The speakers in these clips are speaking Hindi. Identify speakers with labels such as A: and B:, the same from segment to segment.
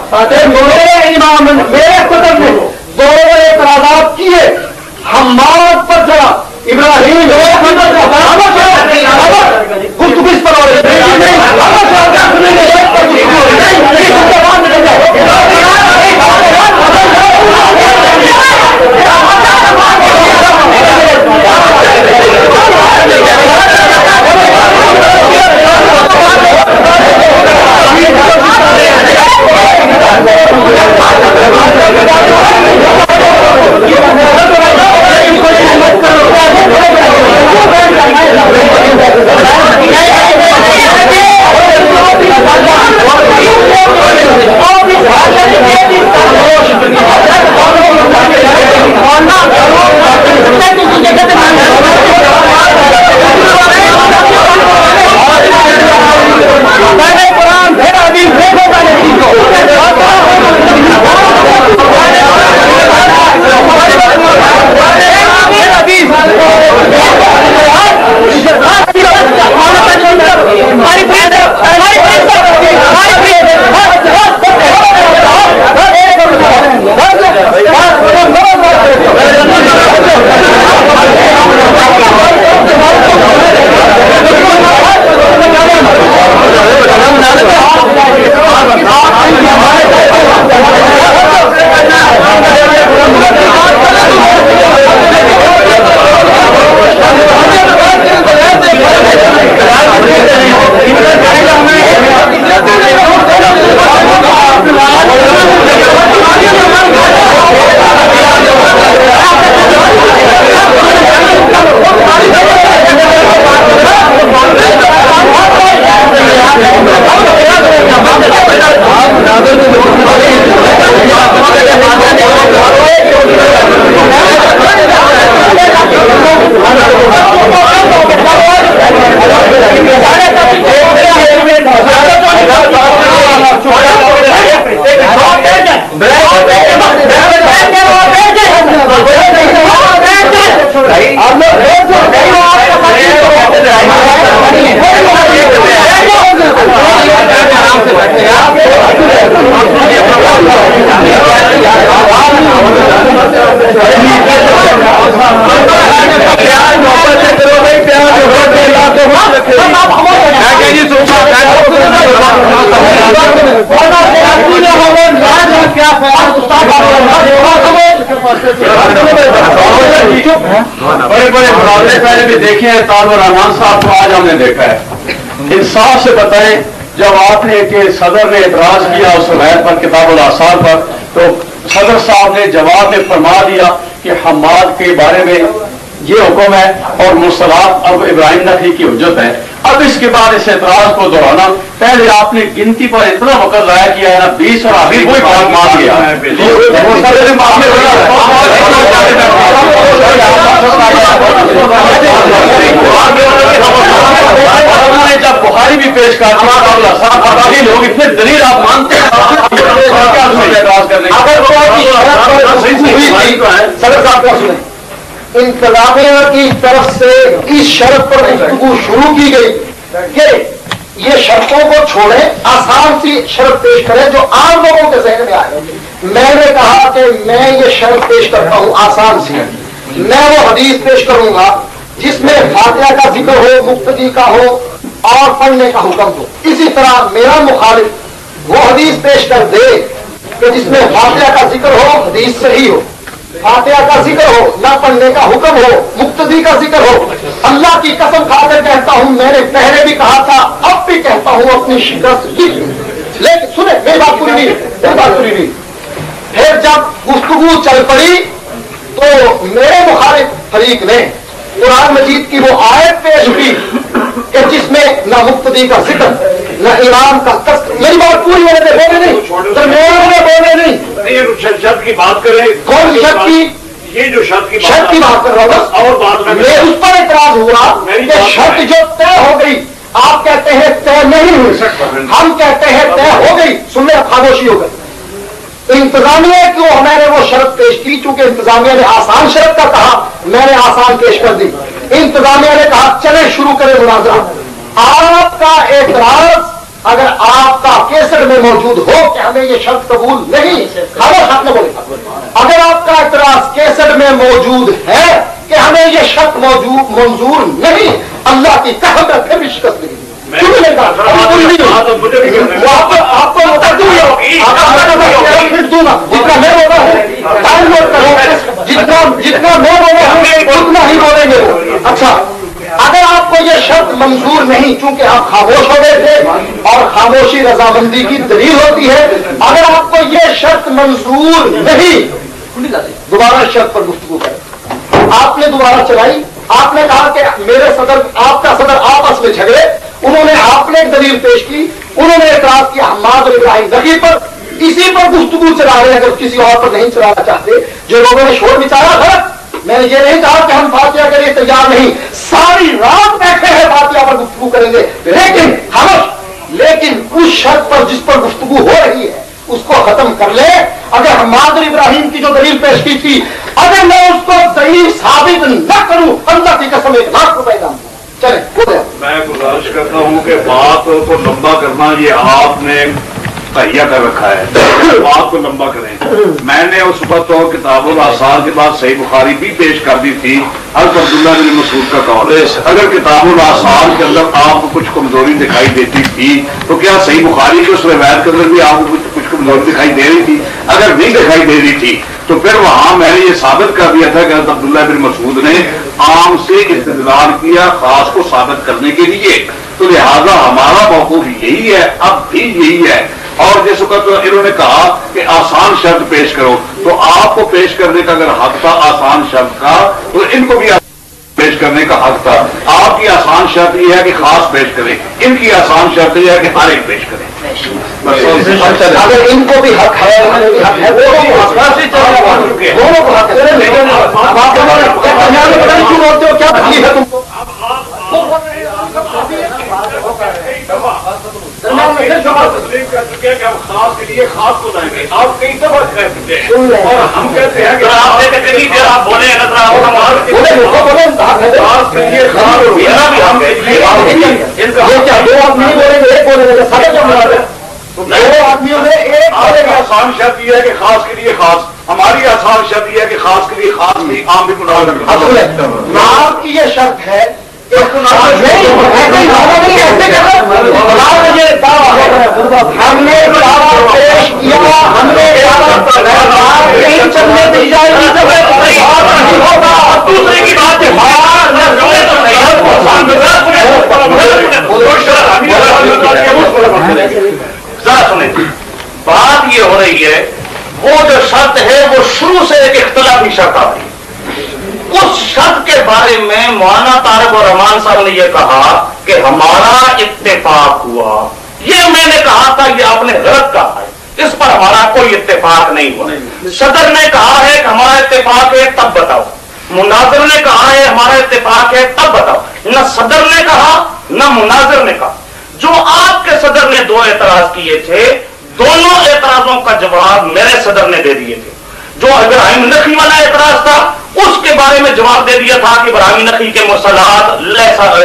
A: मेरे इमाम मेरे सदर ने दो एतराज़ात किए, हम्माद पर चला, इब्राहिम गुफ्तगू इस पर
B: बड़े बड़े मुकाबले पहले भी देखे हैं। तालिब रहमान साहब को आज हमने देखा है। इंसाफ से बताएं, जब आपने के सदर ने एतराज किया उस रवायत पर, किताबुल आसार पर, तो सदर साहब ने जवाब में फरमा दिया कि हम्माद के बारे में ये हुक्म है और मुस्तलाफ अब इब्राहिम नखी की हुज्जत है। अब इसके बाद इस एतराज को दोहराना, पहले आपने गिनती पर इतना वक्त जाया किया है ना, 20 और आखिर कोई बात मान लिया जब बुखारी भी पेश करते हैं लोग इतने दलील आप मानते हैं
A: इंतजामिया की तरफ से इस शर्त पर गुफ्तगू शुरू की गई कि ये शर्तों को छोड़े, आसान सी शर्त पेश करें जो आम लोगों के जहन में आए। मैंने कहा कि मैं ये शर्त पेश करता हूं आसान सी, मैं वो हदीस पेश करूंगा जिसमें फातिहा का जिक्र हो, मुक्तदी का हो और पढ़ने का हुक्म हो। इसी तरह मेरा मुखालिफ वो हदीस पेश कर दे कि जिसमें फातिहा का जिक्र हो, हदीस सही हो, फातिहा का जिक्र हो, ना पढ़ने का हुक्म हो, मुक्तदी का जिक्र हो। अल्लाह की कसम खाकर कहता हूं, मैंने पहले भी कहा था, अब भी कहता हूं, अपनी शिकस्त की। लेकिन सुने, मेरी बात पूरी नहीं। फिर जब गुफ्तगू चल पड़ी तो मेरे मुखालिफ फरीक ने कुरान मजीद की वो आयत पेश की कि जिसमें न मुक्तदी का जिक्र, न इमाम का कष्ट। मेरी बात पूरी होने दे, बोले नहीं, बोले नहीं।
C: शर्त की बात करें,
A: कौन शर्त की?
C: ये जो शर्त की
A: बात कर रहा हूँ, और बात मैं उस पर एतराज हुआ कि शर्त जो तय हो गई, आप कहते हैं तय नहीं हुई, हम कहते हैं तय हो गई। सुनने खामोशी हो गई। इंतजामिया क्यों मैंने वो शर्त पेश की, चूंकि इंतजामिया ने आसान शर्त का कहा, मैंने आसान पेश कर दी। इंतजामिया ने कहा चले शुरू करें मुनाजरा। आपका एतराज अगर आपका केसर में मौजूद हो कि हमें ये शर्त कबूल नहीं, खामोश आपने बोले, अगर आपका एतराज केसर में मौजूद है कि हमें ये शर्त मंजूर नहीं, अल्लाह की कसम है फिर भी शिकस्त नहीं। जितना मैं बोला हूँ उतना ही बोलेंगे वो। अच्छा, अगर आपको ये शर्त मंजूर नहीं, चूंकि आप खामोश हो गए थे और खामोशी रजामंदी की दलील होती है, अगर आपको ये शर्त मंजूर नहीं, दोबारा शर्त पर गुफ्तगू करें। आपने दोबारा चलाई, आपने कहा कि मेरे सदर आपका सदर आपस में झगड़े, उन्होंने आपने एक दलील पेश की, उन्होंने एतराज किया हम्माद और इब्राहिम नकी पर, इसी पर गुफ्तगू चला रहे हैं, अगर किसी और पर नहीं चलाना चाहते। जो लोगों ने शोर मचाया गलत, मैंने ये नहीं कहा कि हम फातिहा के लिए तैयार नहीं, सारी रात बैठे हैं फातिहा पर गुफ्तगू करेंगे, लेकिन उस शर्त पर जिस पर गुफ्तगू हो रही है उसको खत्म कर ले। अगर हम्माद और इब्राहिम की जो दलील पेश की थी, अगर मैं उसको दलील साबित न करूं, अल्लाह की कसम 1 लाख रुपए दाम। चले बोले।
C: मैं गुजारिश करता हूं कि बात को लंबा करना ये आपने तहिया कर रखा है, बात को लंबा करें। मैंने उस वक्त और किताबुल आसार के बाद सही बुखारी भी पेश कर दी थी, हज़रत अब्दुल्लाह बिन मसूद का कौल है। अगर किताबुल आसार के अंदर आपको कुछ कमजोरी दिखाई देती थी तो क्या सही बुखारी के उस रिवायत के अंदर भी आपको कुछ कमजोरी दिखाई दे रही थी? अगर नहीं दिखाई दे रही थी तो फिर वहां मैंने ये साबित कर दिया था कि हज़रत अब्दुल्लाह बिन मसूद ने आम से इस्तेदलाल किया खास को साबित करने के लिए। तो लिहाजा हमारा मौक़िफ़ यही है, अब भी यही है। और जिस वक्त तो इन्होंने कहा कि आसान शब्द पेश करो, तो आपको पेश करने का अगर हक था आसान शब्द का, तो इनको भी पेश करने का हक था। आपकी आसान शर्त यह है कि खास पेश करें, इनकी आसान शर्त यह है कि हर एक पेश करें।
A: अगर इनको भी हक है, दोनों को हक है, लेकिन अब आप क्यों होते हो, क्या तकलीफ है तुमको?
C: खास के लिए खास को लाएंगे, आप कई दफा कह चुके हैं और हम कहते हैं कि आप बोले खास के लिए खास,
A: इनका दो आदमी बोलेंगे, एक बोलेंगे, सारे क्या बना रहे? दो आदमियों ने एक
C: आसान शब्द यह है कि खास के लिए खास, हमारी आसान शब्द यह है कि खास के लिए खास नहीं, आम भी
A: नाम की ये शर्त है। हमने दावा पेश किया, हमने नहीं चलने दी जाएगी, दूसरे की बात है।
D: बात ये हो रही है, वो जो शर्त है वो शुरू से एक इख्तिलाफी शर्त आ रही है। उस शर्त के बारे में मौलाना तारिक और रहमान साहब ने यह कहा कि हमारा इत्तेफाक हुआ। ये मैंने कहा था, ये आपने गलत कहा है, इस पर हमारा कोई इत्तेफाक नहीं हुआ। सदर ने कहा है कि हमारा इत्तेफाक है, तब बताओ। मुनाजिर ने कहा है हमारा इत्तेफाक है, तब बताओ। न सदर ने कहा न मुनाजिर ने कहा। जो आपके सदर ने 2 एतराज किए थे, दोनों एतराजों का जवाब मेरे सदर ने दे दिए थे। जो इब्राहिम नखी वाला एतराज था उसके बारे में जवाब दे दिया था कि इब्राहिम नखी के मुसलात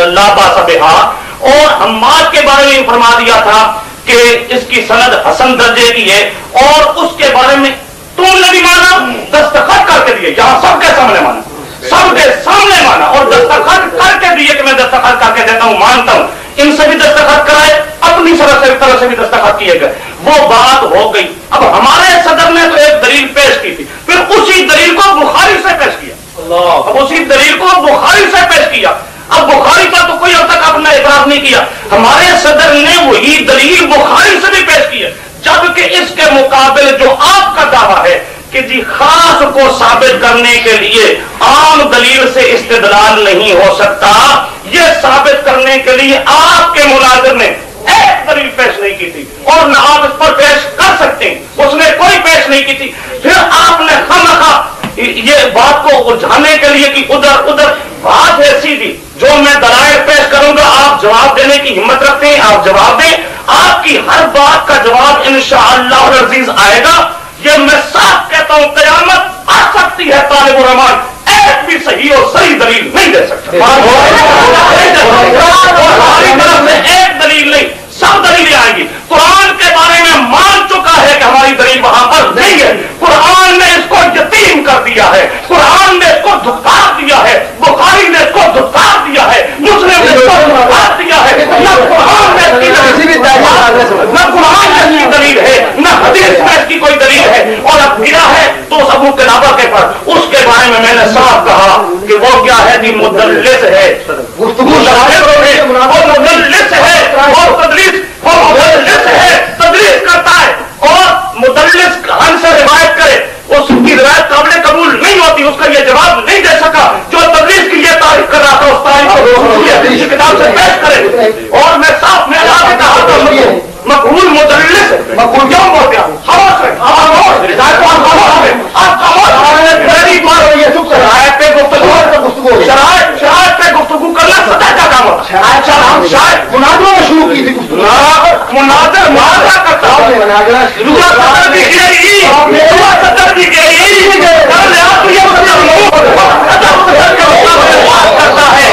D: ला बास बिहा, और हम्माद के बारे में फरमा दिया था कि इसकी सनद हसन दर्जे की है, और उसके बारे में तुमने भी माना, दस्तखत करके दिए, यहां सबके सामने माना, सबके सामने माना, और दस्तखत करके दिए कि मैं दस्तखत करके देता हूं, मानता हूं। इनसे भी दस्तखत कराए, अपनी तरह से भी दस्तखत किए गए, वो बात हो गई। अब हमारे सदर ने तो एक दलील पेश की थी, फिर उसी दलील को बुखारी से पेश किया, अब उसी दलील को बुखारी से पेश किया। अब बुखारी पर तो कोई अब तक अपना एतराज नहीं किया, हमारे सदर ने वही दलील बुखारी से भी पेश की है, जबकि इसके मुकाबले जो आपका दावा है कि जी खास को साबित करने के लिए आम दलील से इस्तेदलाल नहीं हो सकता, यह साबित करने के लिए आपके मुनाजिर ने एक दलील पेश नहीं की थी, और न आप इस पर पेश कर सकते हैं, उसने कोई पेश नहीं की थी। फिर आपने खामखा ये बात को उलझाने के लिए कि उधर उधर बात ऐसी थी, जो मैं दलाइल पेश करूंगा आप जवाब देने की हिम्मत रखते हैं, आप जवाब दें, आपकी हर बात का जवाब इंशाअल्लाह अज़ीज आएगा। ये मैं साफ कहता हूं, कयामत आ सकती है, तालिब उर रहमान एक भी सही और सही दलील नहीं दे सकता, हमारी तरफ से एक दलील नहीं, सब दलीलें आएंगी। और मैं साफ में कहा था मकबूल मुदल्लिस मकबूल क्यों बोल गया शरायत पे गुफ्तगू करना सदा का काम होता है। शायद मुनाजरों में शुरू की थी मुनाजर मुनाजरा करता सदर भी गिरेगी सदर भी गिरेगी करता है